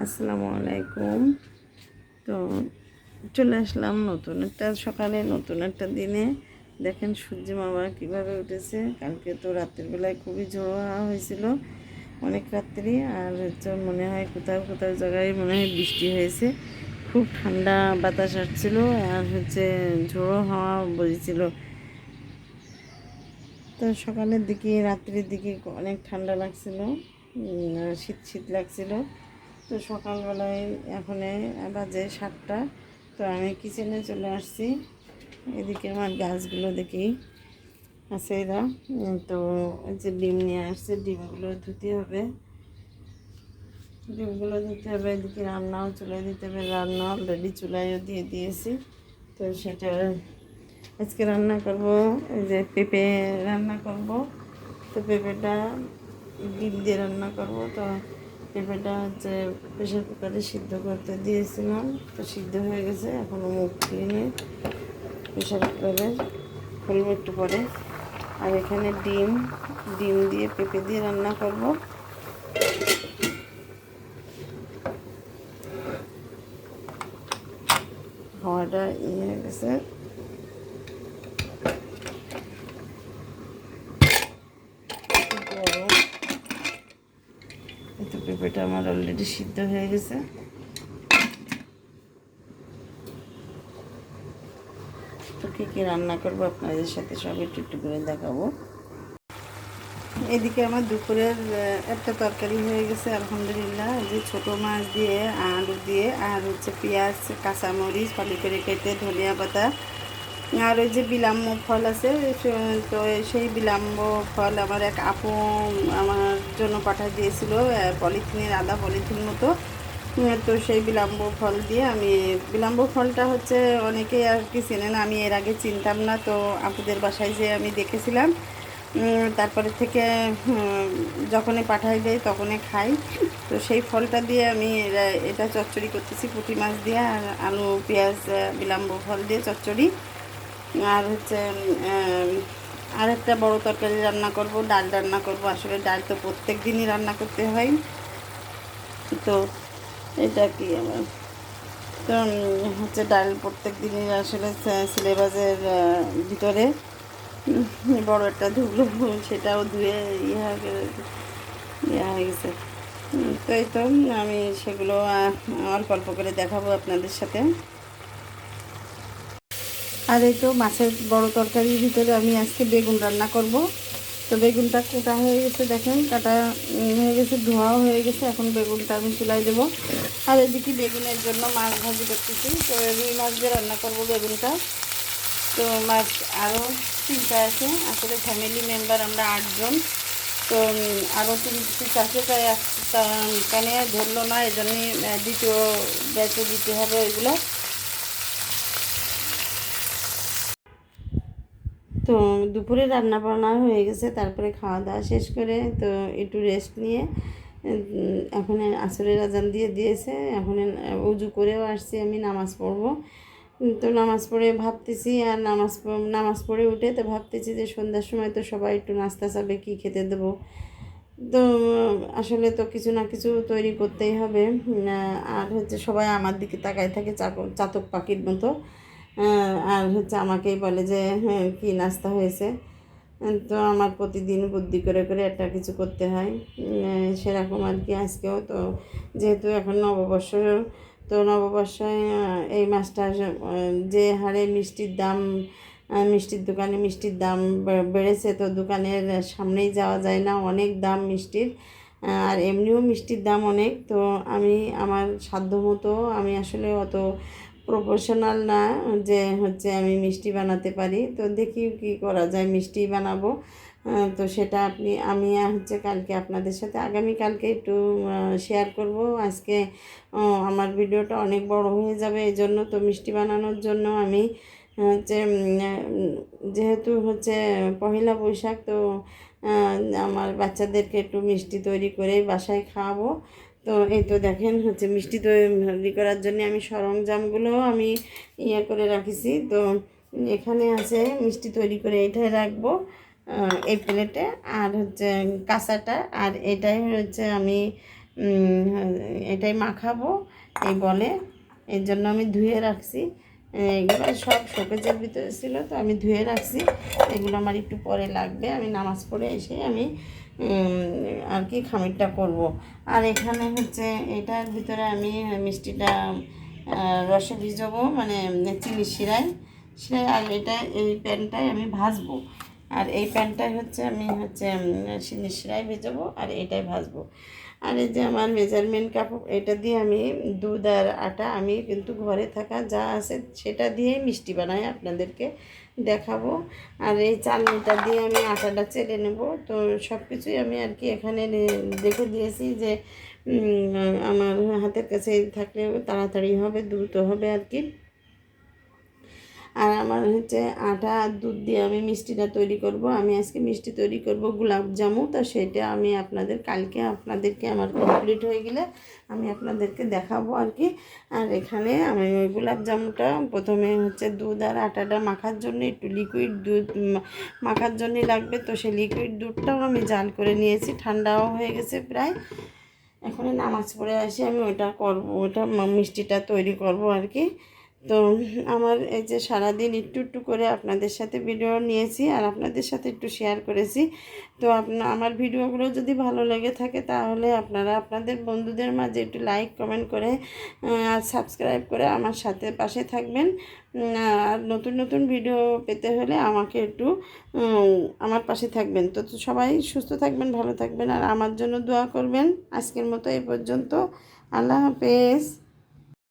আসসালামু আলাইকুম। তো চলে আসলাম নতুন একটা সকালে, নতুন একটা দিনে। দেখেন সূর্য মামা কীভাবে উঠেছে। কালকে তো রাত্রের বেলায় খুবই ঝোড়ো হাওয়া হয়েছিল অনেক রাত্রি, আর হচ্ছে মনে হয় কোথাও কোথাও জায়গায় মনে হয় বৃষ্টি হয়েছে। খুব ঠান্ডা বাতাস আসছিল, আর হচ্ছে ঝোড়ো হাওয়া বইছিল। তো সকালের দিকে রাত্রির দিকে অনেক ঠান্ডা লাগছিল, শীত শীত লাগছিল। তো সকালবেলায় এখন বাজে 7টা। তো আমি কিচেনে চলে আসছি। এদিকে আমার গাছগুলো দেখি আছে এরা। তো যে ডিম নিয়ে আসছে, ডিমগুলো ধুতে হবে। এদিকে রান্নাও চুলায় দিতে হবে। রান্না অলরেডি চুলাইও দিয়ে দিয়েছি। তো সেটা আজকে রান্না করব, এই যে পেঁপে রান্না করব। তো পেঁপেটা ডিম দিয়ে রান্না করব। তো পেঁপেটা হচ্ছে প্রেশার কুকারে সিদ্ধ করতে দিয়েছিলাম, তো সিদ্ধ হয়ে গেছে। এখনও মুখ খুলিয়ে প্রেশার কুকারে খুলব একটু পরে। আর এখানে ডিম ডিম দিয়ে পেঁপে দিয়ে রান্না করব। হাওয়াটা হয়ে গেছে। তো পেঁপেটা আমার অলরেডি সিদ্ধ হয়ে গেছে। তো কী কী রান্না করবো আপনাদের সাথে সব একটু একটু করে দেখাবো। এদিকে আমার দুপুরের একটা তরকারি হয়ে গেছে আলহামদুলিল্লাহ। যে ছোটো মাছ দিয়ে, আলু দিয়ে, আর হচ্ছে পেঁয়াজ, কাঁচামরিচ ফালি করে কেটে, ধনিয়া পাতা, আর ওই যে বিলাম্ব ফল আছে। তো সেই বিলাম্ব ফল আমার এক আপু আমার জন্য পাঠিয়ে দিয়েছিল, পলিথিনের আধা পলিথিন মতো। তো সেই বিলাম্ব ফল দিয়ে আমি, বিলাম্ব ফলটা হচ্ছে অনেকেই আর কি চেনেন, আমি এর আগে চিনতাম না। তো আপুদের বাসায় যে আমি দেখেছিলাম, তারপরে থেকে যখনই পাঠাই দেয় তখনই খাই। তো সেই ফলটা দিয়ে আমি এটা চচ্চড়ি করতেছি, পুঁটি মাছ দিয়ে আর আলু পেঁয়াজ বিলাম্ব ফল দিয়ে চচ্চড়ি। আর হচ্ছে আর একটা বড় তরকারি রান্না করব, ডাল রান্না করব। আসলে ডাল তো প্রত্যেক দিনই রান্না করতে হয়। তো এটা কি আমার, তো হচ্ছে ডাল প্রত্যেক দিনই আসলে সিলেবাসের ভিতরে বড় একটা ধুলো, সেটাও ধুয়ে হয়ে গেছে। তো এই তো আমি সেগুলো অল্প অল্প করে দেখাবো আপনাদের সাথে। আর এই তো মাছের বড় তরকারির ভিতরে আমি আজকে বেগুন রান্না করব। তো বেগুনটা কাটা হয়ে গেছে, দেখেন কাটা হয়ে গেছে, ধোয়াও হয়ে গেছে। এখন বেগুনটা আমি চুলাই দেবো। আর এদিকে বেগুনের জন্য মাছ ভাজি করতেছি। তো রুই মাছ দিয়ে রান্না করবো বেগুনটা। তো মাছ আরও 3টা আছে, আসলে ফ্যামিলি মেম্বার আমরা 8 জন। তো আরও 3 পিস আছে, তাই কানে ধরলো না, এই জন্যই দ্বিতীয় ব্যাচে দিতে হবে ওইগুলো। তো দুপুরে রান্না বান্না হয়ে গেছে, তারপরে খাওয়া দাওয়া শেষ করে তো একটু রেস্ট নিয়ে এখন আসরের আজান দিয়ে দিয়েছে। এখন উজু করেও আসছি, আমি নামাজ পড়ব। তো নামাজ পড়ে ভাবতেছি, আর নামাজ পড়ে উঠে তো ভাবতেছি যে সন্ধ্যার সময় তো সবাই একটু নাস্তা চাবে, কী খেতে দেবো। তো আসলে তো কিছু না কিছু তৈরি করতেই হবে। আর হচ্ছে সবাই আমার দিকে তাকায় থাকে চাতক পাখির মতো। আর হচ্ছে আমাকেই বলে যে হ্যাঁ কী নাস্তা হয়েছে। তো আমার প্রতিদিন বুদ্ধি করে করে একটা কিছু করতে হয়। সেরকম আর কি আজকেও তো, যেহেতু এখন নববর্ষ, তো নববর্ষে এই মাসটা যে হারে মিষ্টির দাম, মিষ্টির দোকানে মিষ্টির দাম বেড়েছে। তো দোকানের সামনেই যাওয়া যায় না, অনেক দাম মিষ্টির। আর এমনিও মিষ্টির দাম অনেক। তো আমি আমার সাধ্য মতো, আমি আসলে অত প্রফেশনাল না যে হচ্ছে আমি মিষ্টি বানাতে পারি। তো দেখি কি করা যায়, মিষ্টি বানাবো। তো সেটা আমি হচ্ছে কালকে আপনাদের সাথে, আগামীকালকে একটু শেয়ার করব। আজকে আমার ভিডিওটা অনেক বড় হয়ে যাবে, এই জন্য তো মিষ্টি বানানোর জন্য আমি হচ্ছে যেহেতু হচ্ছে পহেলা বৈশাখ, তো আমার বাচ্চাদেরকে একটু মিষ্টি তৈরি করে বাসায় খাওয়াবো। তো এই তো দেখেন হচ্ছে মিষ্টি তৈরি করার জন্য আমি সরঞ্জামগুলো আমি করে রাখিছি। তো এখানে আছে মিষ্টি তৈরি করে এটাই রাখবো এই প্লেটে, আর হচ্ছে কাঁচাটা, আর এটাই হচ্ছে আমি এটাই মাখাবো এই বলে, এর জন্য আমি ধুয়ে রাখছি। এগুলো সব শোকেজের ভিতরে ছিল, তো আমি ধুয়ে রাখছি। এগুলো আমার একটু পরে লাগবে, আমি নামাজ পড়ে এসে আমি আর কি খামিরটা করব। আর এখানে হচ্ছে এটার ভিতরে আমি মিষ্টিটা রসে ভিজাবো, মানে চিনি শিরায় শিরায়। আর এটা এই প্যানটায় আমি ভাজবো, আর এই প্যানটায় হচ্ছে আমি হচ্ছে চিনি শিরায় ভেজাবো আর এটাই ভাজবো। আর এই যে আমার মেজারমেন্ট কাপ, এটা দিয়ে আমি দুধ আর আটা, আমি কিন্তু ঘরে থাকা যা আছে সেটা দিয়ে মিষ্টি বানাই, আপনাদেরকে দেখাবো। আর এই চালনিটা দিয়ে আমি আটাটা চেলে নেব। তো সব কিছুই আমি আর কি এখানে দেখে দিয়েছি যে আমার হাতের কাছে থাকলে তাড়াতাড়ি হবে, দ্রুত হবে আর কি। আর আমার হচ্ছে আটা আর দুধ দিয়ে আমি মিষ্টিটা তৈরি করব। আমি আজকে মিষ্টি তৈরি করব গোলাপ জামু, তো সেটা আমি আপনাদেরকে আমার কমপ্লিট হয়ে গেলে আমি আপনাদেরকে দেখাবো আর কি। আর এখানে আমি ওই গোলাপ জামুটা প্রথমে হচ্ছে দুধ আর আটাটা মাখার জন্য একটু লিকুইড দুধ মাখার জন্যই লাগবে, তো সেই লিকুইড দুধটাও আমি জাল করে নিয়েছি, ঠান্ডাও হয়ে গেছে প্রায়। এখন নামাজ পড়ে আসি, আমি ওইটা করব, ওইটা মিষ্টিটা তৈরি করব আর কি। তো আমার এই যে সারাদিন একটু একটু করে আপনাদের সাথে ভিডিও নিয়েছি আর আপনাদের সাথে একটু শেয়ার করেছি। তো আমার ভিডিওগুলো যদি ভালো লেগে থাকে তাহলে আপনারা আপনাদের বন্ধুদের মাঝে একটু লাইক কমেন্ট করে আর সাবস্ক্রাইব করে আমার সাথে পাশে থাকবেন। আর নতুন নতুন ভিডিও পেতে হলে আমাকে একটু আমার পাশে থাকবেন। তো সবাই সুস্থ থাকবেন, ভালো থাকবেন আর আমার জন্য দোয়া করবেন। আজকের মতো এই পর্যন্ত, আল্লাহ হাফেজ।